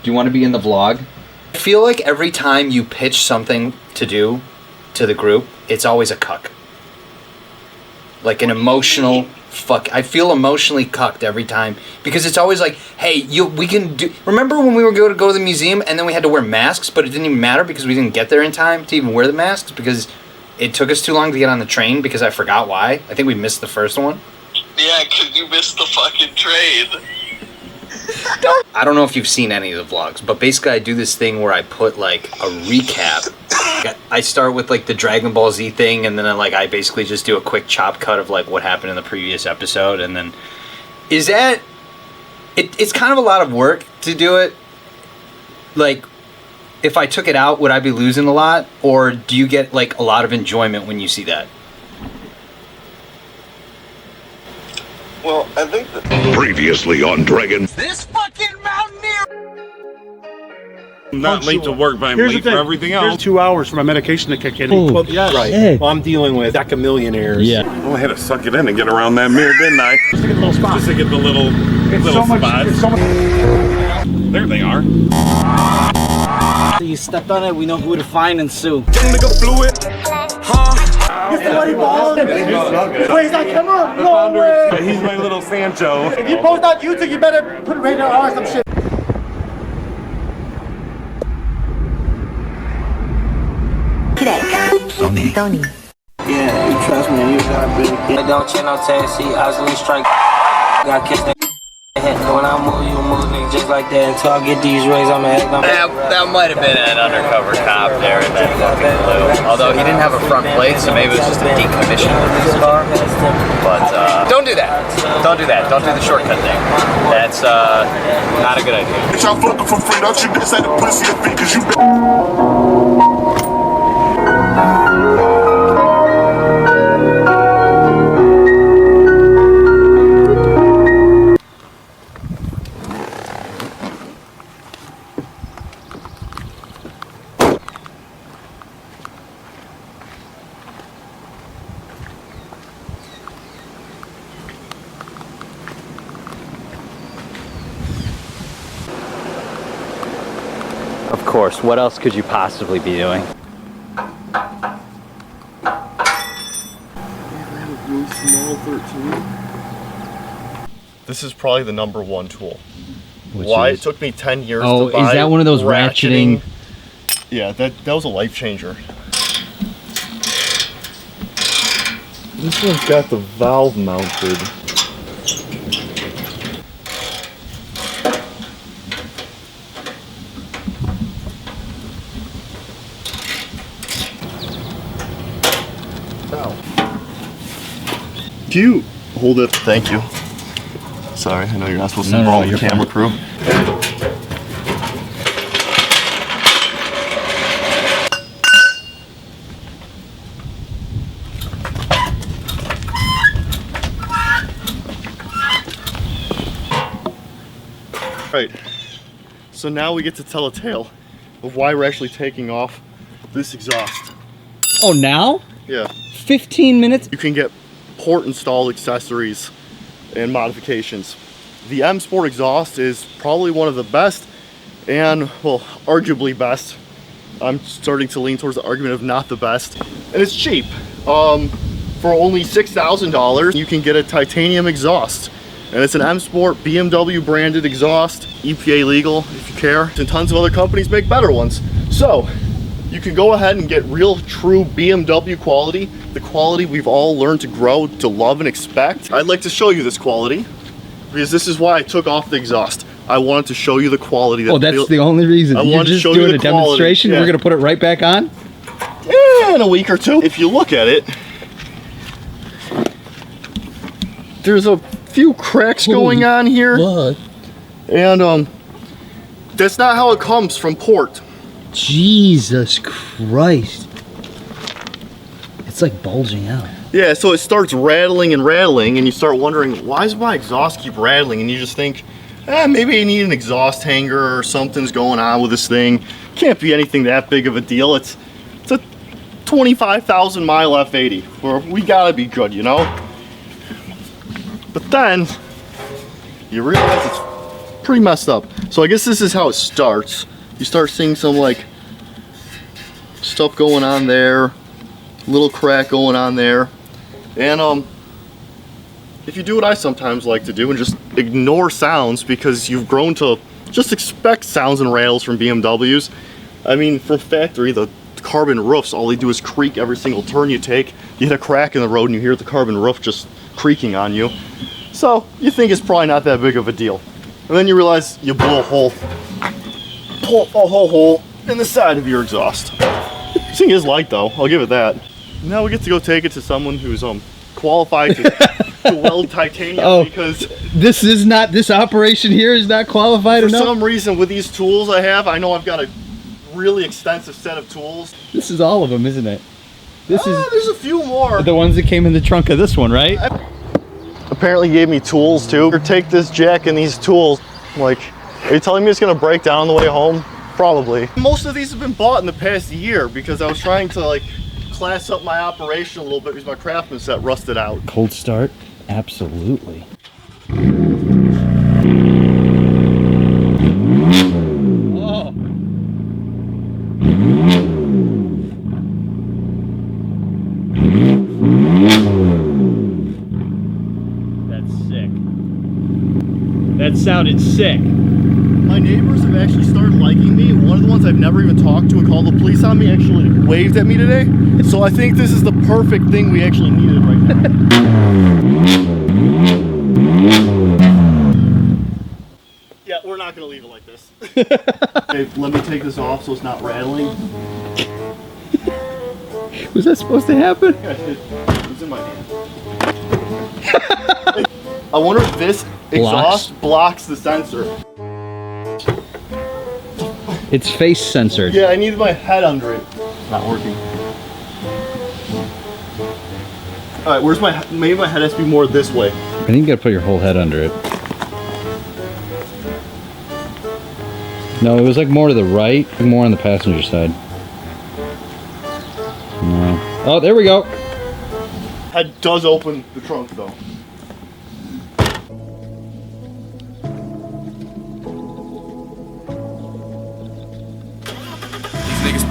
Do you want to be in the vlog? I feel like every time you pitch something to do to the group, it's always a cuck. Like an emotional fuck. I feel emotionally cucked every time because it's always like, hey, we can do. Remember when we were going to go to the museum and then we had to wear masks, but it didn't even matter because we didn't get there in time to even wear the masks because it took us too long to get on the train because I forgot why. I think we missed the first one. Yeah, because you missed the fucking train. I don't know if you've seen any of the vlogs, but basically I do this thing where I put like a recap. I start with like the Dragon Ball Z thing, and then I basically just do a quick chop cut of like what happened in the previous episode, and then it's kind of a lot of work to do it. Like, if I took it out, would I be losing a lot, or do you get like a lot of enjoyment when you see that? Well, I think that Previously on Dragon. This fucking mountaineer! I'm not late to work, but I'm late for everything else. Here's 2 hours for my medication to kick in. Oh, yes. right. Well, I'm dealing with deca millionaires. Yeah. Well, I had to suck it in and get around that mirror, didn't I? Just to get the little spot. Just to get the little spots. It's so much. There they are. You stepped on it, we know who to find and sue. Nigga flew it. Get somebody balls. Wait, he's on camera? No way. He's my little Sancho. If you post on YouTube, you better put rated R or some shit. Tony. Yeah, you trust me, you got big. I don't chill no taxi, I was strike. Got kissed that when I move, you move nigga just like that until I get these rays on my head. That might have been an undercover cop there in that fucking blue. Although he didn't have a front plate, so maybe it was just a decommissioned police car. But don't do that. Don't do that. Don't do the shortcut thing. That's not a good idea. Bitch, I'm fucking for free. Don't you dance at the pussy of feet, cause you. Of course, what else could you possibly be doing? This is probably the #1 tool. Which Why is- it took me 10 years Oh, to buy. is that one of those ratcheting? Yeah, that was a life changer. This one's got the valve mounted. Can you hold it? Thank you. Sorry, I know you're not supposed to involve the camera crew. Right, so now we get to tell a tale of why we're actually taking off this exhaust. Oh, now? Yeah. 15 minutes? You can get port installed accessories and modifications. The M Sport exhaust is probably one of the best and, well, arguably best. I'm starting to lean towards the argument of not the best. And it's cheap. For only $6,000, you can get a titanium exhaust. And it's an M Sport BMW branded exhaust, EPA legal if you care. And tons of other companies make better ones. So, you can go ahead and get real, true BMW quality, the quality we've all learned to grow, to love and expect. I'd like to show you this quality, because this is why I took off the exhaust. I wanted to show you the quality. Oh, that's the only reason. You're just doing a demonstration? Yeah. We're gonna put it right back on? Yeah, in a week or two. If you look at it, there's a few cracks going on here. What? And that's not how it comes from port. Jesus Christ. It's like bulging out. Yeah, so it starts rattling and rattling, and you start wondering, why does my exhaust keep rattling? And you just think, maybe I need an exhaust hanger or something's going on with this thing. Can't be anything that big of a deal. It's a 25,000 mile F80, where we gotta be good, you know? But then, you realize it's pretty messed up. So I guess this is how it starts. You start seeing some like stuff going on there, little crack going on there, and if you do what I sometimes like to do and just ignore sounds because you've grown to just expect sounds and rattles from BMWs. I mean, from factory, the carbon roofs, all they do is creak every single turn you take. You hit a crack in the road and you hear the carbon roof just creaking on you. So you think it's probably not that big of a deal. And then you realize you blow a whole hole in the side of your exhaust. This thing is light though, I'll give it that. Now we get to go take it to someone who's qualified to weld titanium because this operation here is not qualified enough. For some reason with these tools I have, I know I've got a really extensive set of tools. This is all of them, isn't it? There's a few more. The ones that came in the trunk of this one, right? Apparently gave me tools too. Or take this jack and these tools. Like, are you telling me it's gonna break down on the way home? Probably. Most of these have been bought in the past year because I was trying to like class up my operation a little bit because my Craftsman set rusted out. Cold start? Absolutely. Oh. That's sick. That sounded sick. My neighbors have actually started liking me. One of the ones I've never even talked to and called the police on me actually waved at me today. So I think this is the perfect thing we actually needed right now. Yeah, we're not gonna leave it like this. Okay, let me take this off so it's not rattling. Was that supposed to happen? Yeah, it was in my hand. I wonder if this exhaust blocks the sensor. It's face censored. Yeah, I needed my head under it. It's not working. Alright, where's my head? Maybe my head has to be more this way. I think you gotta put your whole head under it. No, it was like more to the right, more on the passenger side. No. Oh, there we go. Head does open the trunk though.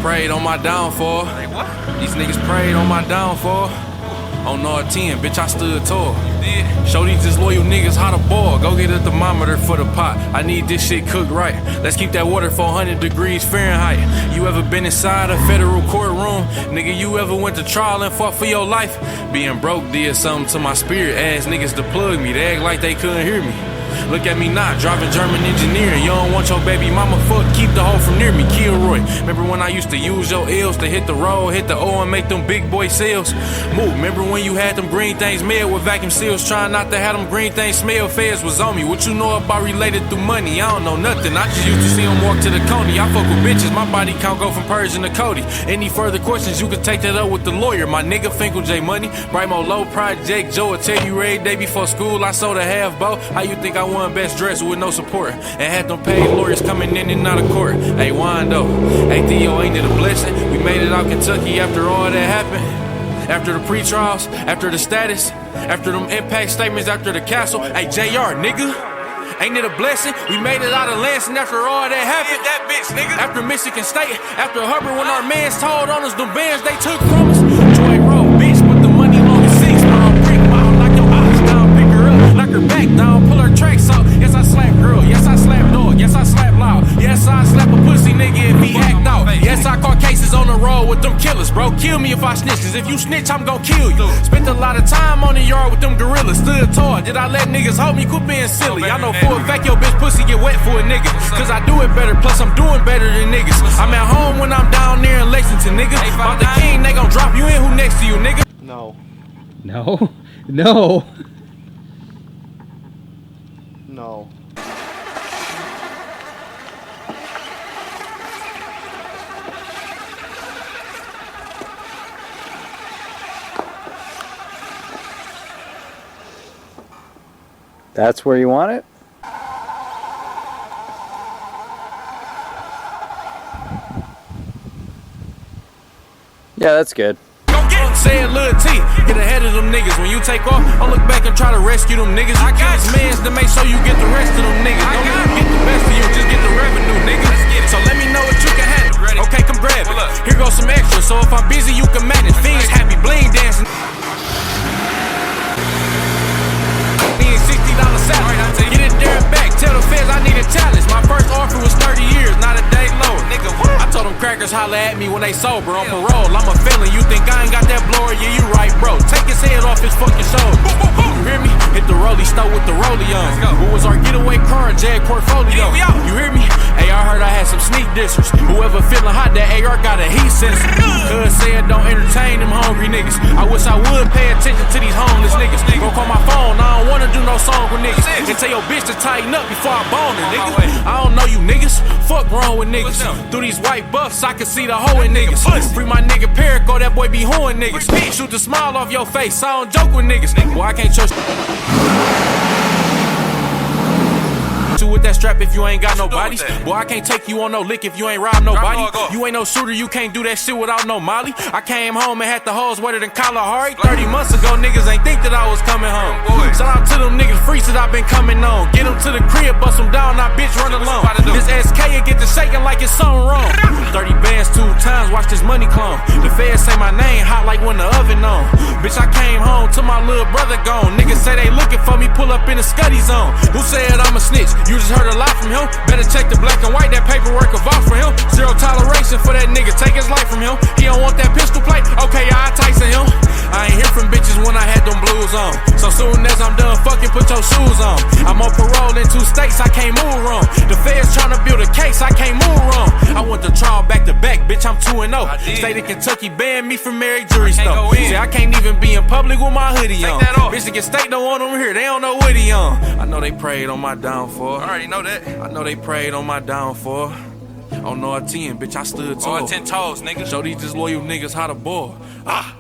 Prayed on my downfall. These niggas prayed on my downfall. On R10, bitch, I stood tall. Show these disloyal niggas how to boil. Go get a thermometer for the pot. I need this shit cooked right. Let's keep that water 400 degrees Fahrenheit. You ever been inside a federal courtroom? Nigga, you ever went to trial and fought for your life? Being broke did something to my spirit. Ass niggas to plug me. They act like they couldn't hear me. Look at me now, driving German engineering. You don't want your baby mama fuck, keep the hoe from near me, Kilroy. Remember when I used to use your L's to hit the road, hit the O and make them big boy sales? Move, remember when you had them green things made with vacuum seals, trying not to have them green things smell? Feds was on me. What you know about related through money? I don't know nothing. I just used to see them walk to the Coney. I fuck with bitches, my body count go from Persian to Cody. Any further questions, you can take that up with the lawyer. My nigga Finkel J Money, Brimo Low Project Joe will tell you every day before school I sold a half bow. How you think I won best dress with no support and had them paid lawyers coming in and out of court? Hey Wando, hey Theo, ain't it a blessing? We made it out Kentucky after all that happened. After the pre-trials, after the status, after them impact statements, after the castle. Hey JR, nigga, ain't it a blessing? We made it out of Lansing after all that happened. That bitch, nigga. After Michigan State, after Hubbard, when our mans told on us, them bands they took from us. Joy Road, bitch, put the money on the 6 mile brick mile, knock your eyes down, pick her up, knock her back down, pull her tracks up. Yes, I slap girl. Yes, I slap dog. Yes, I slap loud. Yes, I slap a pussy nigga if he act out. Yes, I caught cases on the road with them killers, bro. Kill me if I snitch, cause if you snitch, I'm gon' kill you. Spent a lot of time on the yard with them gorillas, stood tall. Did I let niggas hold me? Quit being silly. I know for a fact your bitch pussy get wet for a nigga, cause I do it better, plus I'm doing better than niggas. I'm at home when I'm down there in Lexington, nigga. About the king, they gon' drop you in. Who next to you, nigga? No. No. No. No. That's where you want it? Yeah, that's good. Go get it, said Lil T, get ahead of them niggas. When you take off, don't look back and try to rescue them niggas. I got mans to make sure you get the rest of them niggas. Don't let them get the best of you, just get the revenue, nigga. So let me know what you can handle. Okay, come grab it. Here goes some extra, so if I'm busy, you can manage. Fiends happy, bling dancing. $60 salary. Get it there and back. Tell the feds I need a challenge. My first offer was 30 years, not a day lower. Nigga, what? I told them crackers holler at me when they sober on parole. I'm a felon. You think I ain't got that blower? Yeah, you right, bro. Take his head off his fucking shoulder. You hear me? Hit the rollie stove with the rollie on. What was our getaway car? Jag portfolio. You hear me? Hey, I heard I had some sneak dissers. Whoever feeling hot, that AR got a heat sensor. Cuz said don't entertain them hungry niggas. I wish I would pay attention to these homeless niggas. Go call my phone. I don't wanna do no song with niggas. And tell your bitch to tighten up before I bone her, niggas. I don't know you niggas. Fuck wrong with niggas. Through these white buffs, I can see the hoe in niggas. Free my nigga Perico, that boy be hoeing niggas. Shoot the smile off your face. I don't joke with niggas. Boy, I can't trust you with that strap if you ain't got no bodies. Boy, I can't take you on no lick if you ain't robbed nobody. You ain't no shooter, you can't do that shit without no molly. I came home and had the hoes wetter than Kalahari. 30 months ago, niggas ain't think that I was coming home. Shout out to them niggas freaks that I been coming on. Get them to the crib, bust them down, now bitch run alone. This SK and get to shaking like it's something wrong. 30 bands 2 times, watch this money clone. The feds say my name hot like when the oven on. Bitch, I came home to my little brother gone. Niggas say they looking for me, pull up in the Scuddy zone. Who said I'm a snitch? You just heard a lot from him. Better check the black and white, that paperwork of off for him. Zero toleration for that nigga, take his life from him. He don't want that pistol plate, okay, I Tyson him. I ain't hear from bitches when I had them blues on. So soon as I'm done fucking, put your shoes on. I'm on parole in 2 states, I can't move wrong. The feds tryna build a case, I can't move wrong. I went to trial back to back, bitch, I'm 2-0. State of Kentucky banned me from Mary Jury Store. See, I can't even be in public with my hoodie on. Michigan State don't want them here, they don't know what he on. I know they prayed on my downfall. I already know that. I know they prayed on my downfall. On no 10, bitch, I stood tall. 10 toes, nigga. Show these disloyal niggas how to ball. Ah.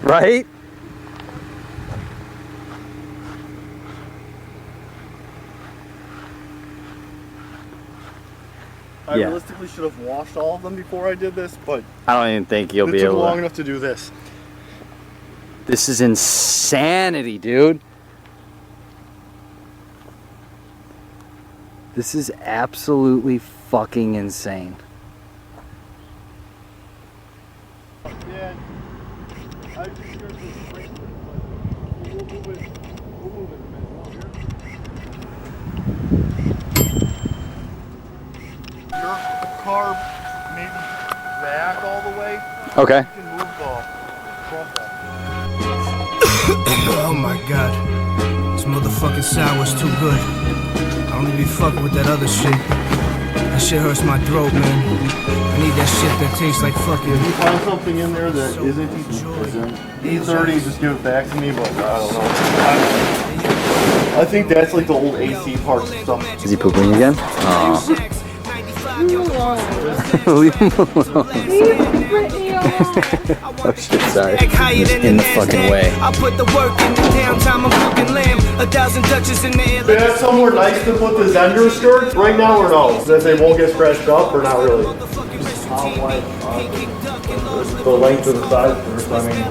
Right? I realistically should have washed all of them before I did this, but I don't even think you'll be able to. It took long enough to do this. This is insanity, dude. This is absolutely fucking insane. Yeah, I just heard this break, but we'll move it in a minute. Your car maybe back all the way. Okay. You can move the front back. Oh my god. This motherfucking sour's too good. I don't even be fucking with that other shit. That shit hurts my throat, man. I need that shit that tastes like fucking. If you find something in there that isn't E30, just give it back to me, but I don't know. I think that's like the old AC parts and stuff. Is he pooping again? Oh. Leave him alone. Oh shit, sorry. He's in the fucking way. I put the work in the downtime, I'm cooking lamb. 1,000 Dutches in the air. They have somewhere nice to put the Zender skirts right now or no? That they won't get scratched up or not really? The length of the side first, I mean.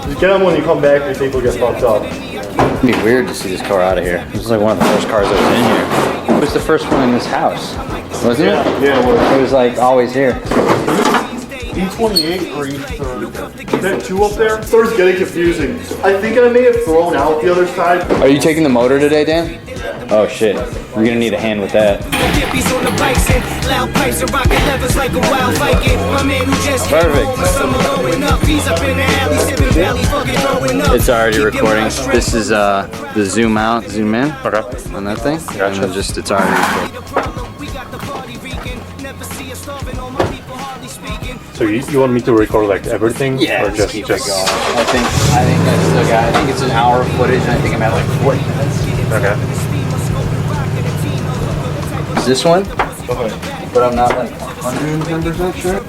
Just get them when you come back, they think they'll get fucked up. It'd be weird to see this car out of here. This is like one of the first cars that was in here. It was the first one in this house, wasn't it? Yeah, it was. It was like always here. E28 or E30? Is that 2 up there? It starts getting confusing. I think I may have thrown out the other side. Are you taking the motor today, Dan? Oh shit. We're gonna need a hand with that. Perfect. It's already recording. This is the zoom out, zoom in. Okay. On that thing. Gotcha. And just it's already recording. So you want me to record like everything? Yeah, or just keep it going. I think that's the guy. I think it's an hour of footage and I think I'm at like 40 minutes. Okay. use this one, Okay. but I'm not like 110% sure.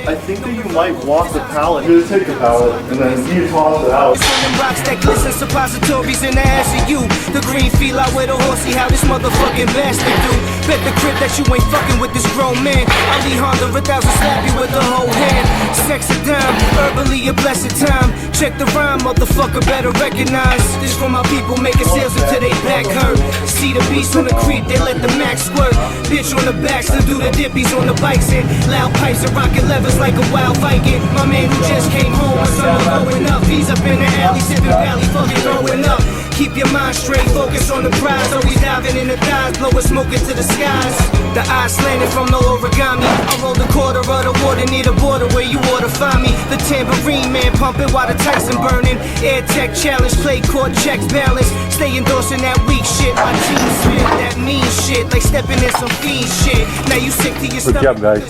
I think that you might walk the pallet. You take the pallet and then you toss it out. Rocks that glisten, suppositories in the ass of you. The green feel out with a horse, see how this motherfucking bastard do. Bet the crib that you ain't fucking with this grown man. I'll leave Honda 1,000, slap you with the whole hand. Sex a dime, verbally a blessed time. Check the rhyme, motherfucker, better recognize. This from my people making sales until they back hurt. See the beast on the creep, they let the max squirt. Bitch on the back, still do the dippies on the bikes and loud pipes and rocket levers like a wild Viking. My man who just came home, my summer going up. He's up in the alley, sipping valley, fucking throwing up. Keep your mind straight, focus on the prize. Always diving in the thighs, blowing smoke into the skies. The eyes slanted from no origami. I rolled a quarter of the water near the border where you ought to find me. The tambourine man pumping while the Tyson burning. Air tech challenge, play court checks balance. Stay endorsing that weak shit. My team spit that mean shit, like stepping in some fiend shit. Now you sick to your Good stomach. job, guys.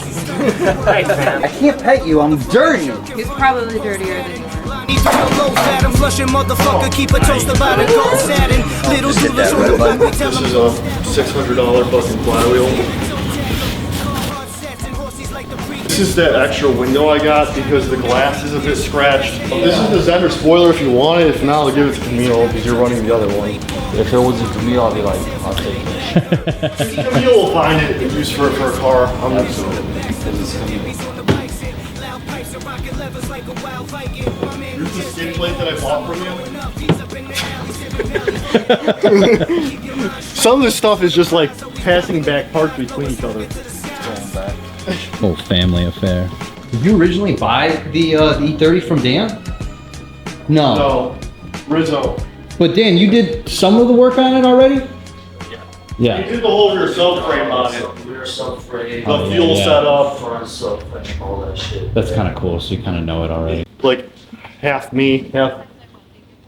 I can't pet you, I'm dirty. He's probably dirtier than you. Need to low fat, I'm flushing motherfucker. Keep a toaster by the gold satin. Little doodles on the back, we tell This them. is a $600 fucking flywheel. This is that extra window I got because the glass is a bit scratched. This is the Zender spoiler if you want it. If not, I'll give it to Camille because you're running the other one. If it wasn't Camille, I'll be like, I'll take it. Camille will find it and use for a car. I'm not sure. Here's the skin plate that I bought from you. Some of this stuff is just like passing back parts between each other. Whole family affair. Did you originally buy the E30 from Dan? No. No, Rizzo. But Dan, you did some of the work on it already? Yeah. You did the whole rear subframe on it. Rear subframe. The fuel setup. Front subframe, all that shit. That's kind of cool, so you kind of know it already. Like half me, half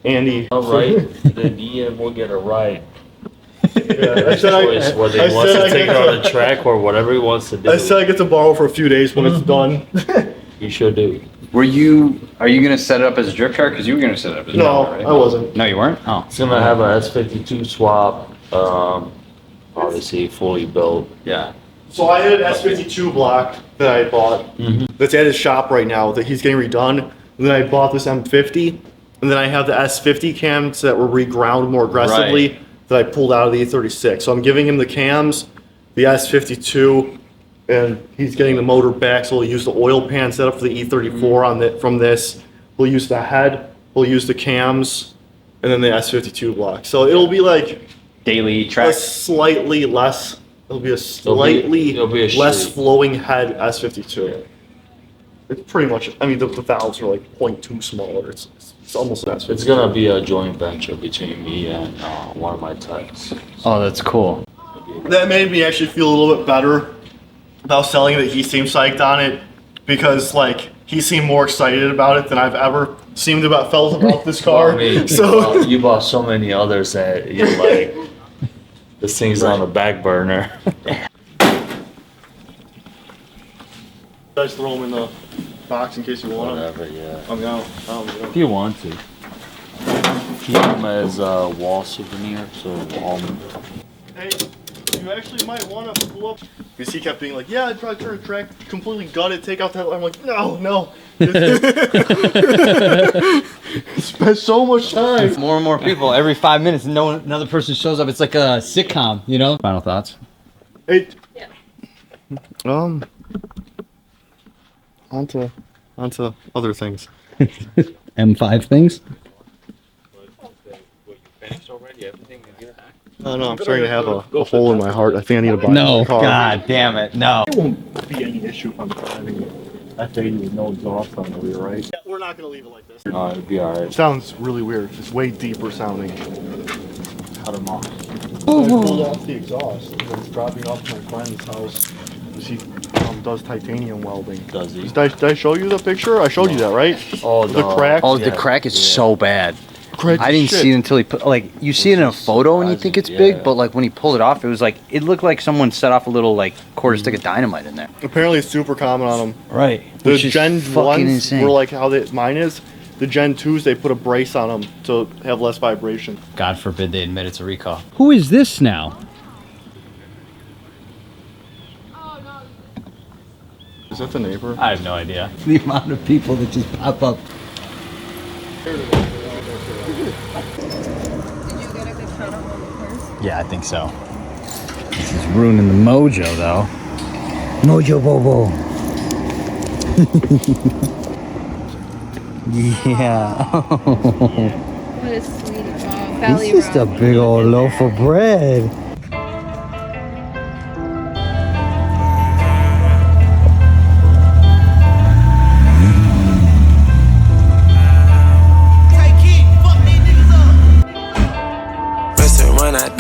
Andy. All right, then Ian will get a ride. Yeah, I said Choice whether he wants to take it on the track or whatever he wants to do. I said I get to borrow for a few days when it's done. You should do. Are you gonna set it up as a drift car? Because you were gonna set it up as a drift car, right? I wasn't. No, you weren't? Oh. It's gonna have a S52 swap, obviously fully built. Yeah. So I had an S52 block that I bought. That's at his shop right now that he's getting redone. And then I bought this M50. And then I have the S50 cams that were reground more aggressively that I pulled out of the E36. So I'm giving him the cams, the S52, and he's getting the motor back. So he'll use the oil pan setup for the E34 on the, from this. We'll use the head, we'll use the cams, and then the S52 block. So it'll be like daily track. Slightly less. It'll be a slightly less flowing head S52. It's pretty much. I mean, the valves are like 0.2 smaller. It's almost an S52. It's gonna be a joint venture between me and one of my techs. Oh, that's cool. That made me actually feel a little bit better about selling it. He seemed psyched on it because like he seemed more excited about it than I've ever seemed felt about this car. I mean, So you bought so many others that you're like, this thing's on the back burner. Guys, throw them in the box in case you want them. Whatever, yeah. I mean, I don't If you want to. Keep them as a wall souvenir, so Hey, you actually might want to pull up. Because he kept being like, yeah, I'd probably turn the track, completely gut it, take out that. I'm like, no. Spent so much time. More and more people every 5 minutes. Another person shows up. It's like a sitcom, you know. Final thoughts. Hey. Onto other things. M5 things? Oh no, I'm starting to have a hole in my heart. I think I need to buy No, a car. God damn it, no. It won't be any issue if I'm driving F80 with no exhaust on the rear, right? Yeah, we're not gonna leave it like this. it'll be alright. It sounds really weird. It's way deeper sounding. Cut them off. I pulled off the exhaust. It's dropping off my friend's house. He does titanium welding. Does he? Did I show you the picture? I showed you that, right? Oh, the crack. Oh, the crack is so bad. Crack I didn't shit. see it until he put, like, you see it in a photo and you think it's big, but like when he pulled it off, it was like, it looked like someone set off a little like quarter stick of dynamite in there. Apparently it's super common on them. Right. The Which is Gen fucking 1s insane. were like how mine is. The Gen 2s, they put a brace on them to have less vibration. God forbid they admit it's a recall. Who is this now? Is that the neighbor? I have no idea. The amount of people that just pop up. Yeah, I think so. This is ruining the mojo, though. Mojo Bobo. Yeah. What a sweetie. Oh, Valley It's just a big old loaf of bread.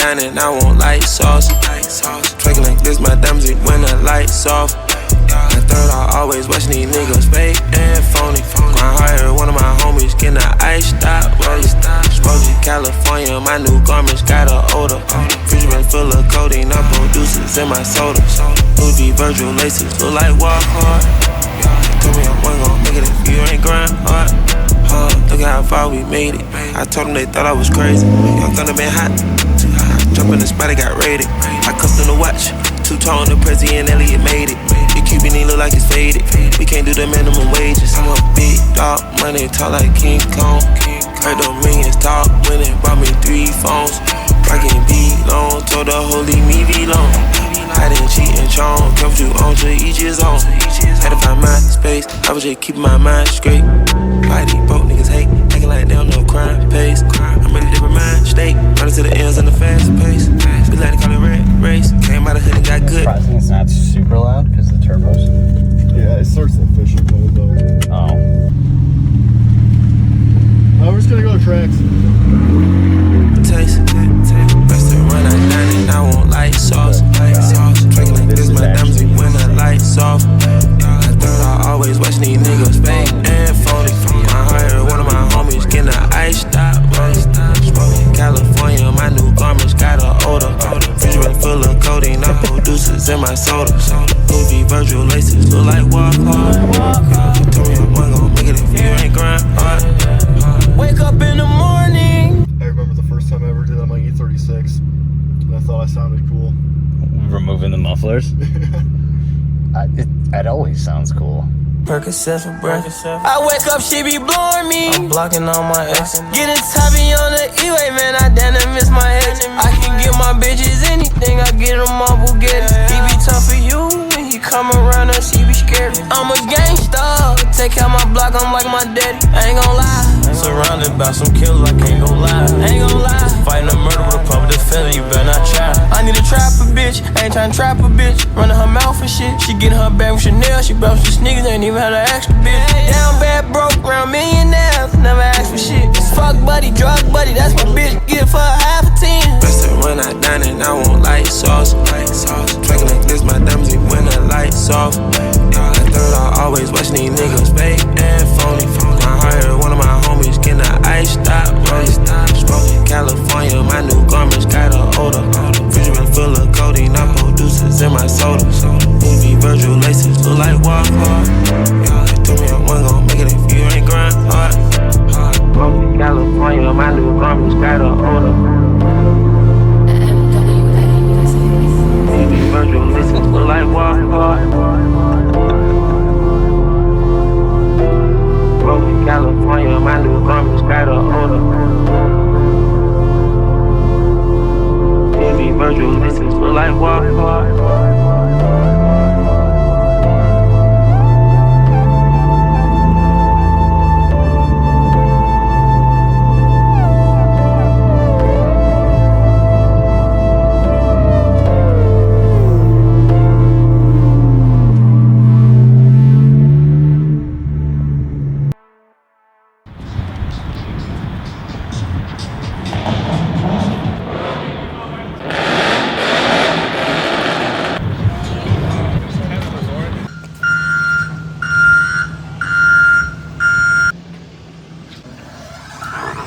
And I want light sauce. Tracking like this, my diamonds when the lights off. At third, I always watching these niggas fake and phony. Grind higher, one of my homies getting an ice stop rolling. Smoky California, my new garments got a odor. Refrigerator full of codeine, I producers in my soda. Louis V Virgil laces look like walk hard. Told me I wasn't gon' make it if you ain't grind hard. Look at how far we made it. I told them they thought I was crazy. Y'all gonna be hot. Jump in the spot, it got raided. I cuffed on the watch. Two-tone, the president Elliot made it. The Cuban, he look like it's faded. We can't do the minimum wages. I'm a big dog, money talk like King Kong. Heard the millions talk when it bought me 3 phones. Rockin' B-Long, told the whole leave me be-long. I didn't cheat and charm, come you on to each his own. Had to find my space, I was just keeping my mind straight. Why these broke niggas hate, acting like they don't know crime pays. I'm ready to remind state, running to the ends on the fast pace. We like to call it red race, came out of hood and got good. Surprising it's not super loud because the turbos. Yeah, it starts in fishing mode though. Oh. We're just gonna go to tracks. Taste, best to run out down and I want light sauce. Drinking like this, my diamonds when the lights off. At third, I always watching these niggas fake and phony. I heard one of my homies getting an ice stop rolling. Smoking California, my new garments got a odor. Refrigerator full of codeine, I producers in my soda. Louis V Virgil laces look like walk hard. Told me I wasn't gon' make it if you ain't grind hard. Wake up in the morning. I remember the first time I ever did on my E36, and I thought I sounded cool. Removing the mufflers? It always sounds cool. Percocet for breakfast. I wake up, she be blowing me. I'm blocking all my exes. Getting toppy on the E-way, man. I damn near miss my ex. I can get my bitches anything. I get them all Bugatti. He be tough for you. When he come around us, he be scared. I'm a gangsta. Take out my block, I'm like my daddy. I ain't gon' lie. Surrounded by some killers, I can't go lie. Ain't gon' lie. Fighting a murder with a public defender, you better not try. I need a trapper bitch. I ain't tryna trap a bitch. Running her mouth and shit. She getting her bag with Chanel. She brought some sneakers, ain't even had an extra bitch. Down bad, broke, round millionaires. Never asked for shit. Fuck buddy, drug buddy, that's my bitch. Get it for a half a 10. Best to run out down and I want light sauce. Drinking like this, my diamonds when the lights off. At third, I always watching these niggas fake and phony. I heard one of my homies getting an ice stop rolling. Smoking California, my new garments got a odor. Refrigerator full of codeine, I producers in my soda. Louis V Virgil laces look like walk hard. Told me I wasn't gon' make it if you ain't grind hard. Smoking California, my new garments got a odor. Louis V Virgil laces look like walk hard. California, my new garments got a odor. Baby Virgil, this is for like walk hard.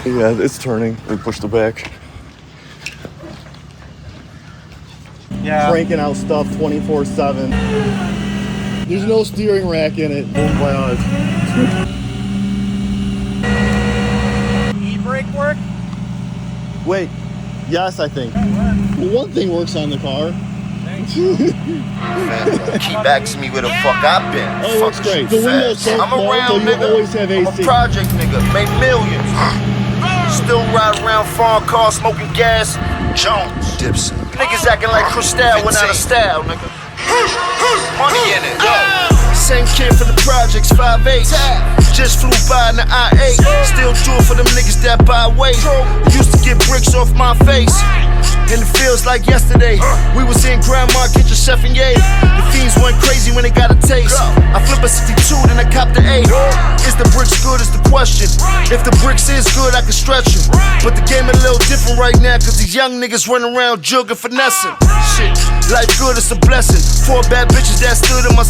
Yeah, it's turning. We pushed it back. Yeah. Cranking out stuff 24/7. There's no steering rack in it. Oh my god. E-brake work? Wait. Yes, I think. Well, one thing works on the car. There Keep asking me where the fuck I've been. Oh, that's great. The window's so I'm small, around, so you nigga. always have I'm AC. a project nigga, made millions. Still ride around foreign cars, smoking gas. Jones, Dips. Niggas acting like Cristal went out of style, nigga. Money in it. Same kid from the projects, 5'8". Just flew by in the I-8. Still do it for them niggas that buy weight. Used to get bricks off my face. And it feels like yesterday. We was in Grandma Kitchen, Chef and Ye. The fiends went crazy when they got a taste. I flip a 62, then I cop the 8. Is the bricks good is the question. If the bricks is good, I can stretch them. But the game a little different right now, cause these young niggas run around jugging, finessing. Shit, life good, it's a blessing. 4 bad bitches that stood in my